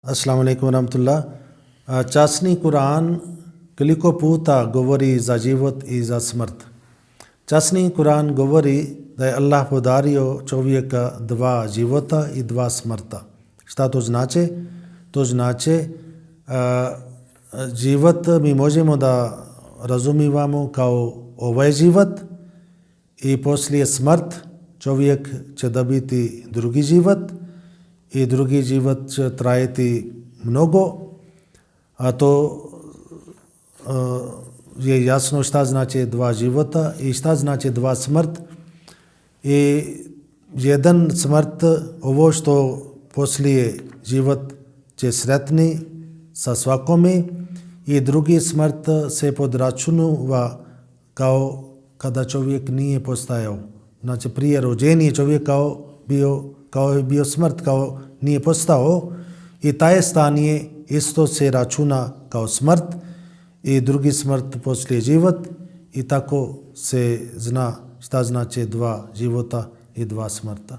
Assalamu alaikum warahmatullah. Časni Kur'an koliko puta govori za život i za smrt. Časni Kur'an govori da je Allah podario čovjeka dva života i dva smrta. Šta to znači? To znači život mi možemo da razumijevamo kao ovaj život i poslije smrt čovjek će dobiti drugi život i drugi život će trajati mnogo, a to je jasno šta znači dva života i šta znači dva smrt. I jedan smrt, ovo što poslije život će sretni sa svakome, i drugi smrt se podračunava kao kada čovjek nije postajao. Znači prije rođenja čovjek kao je bio smrt, kao nije postao, i taj stanje isto se računa kao smrt i drugi smrt poslije život, i tako se zna šta znači dva života i dva smrta.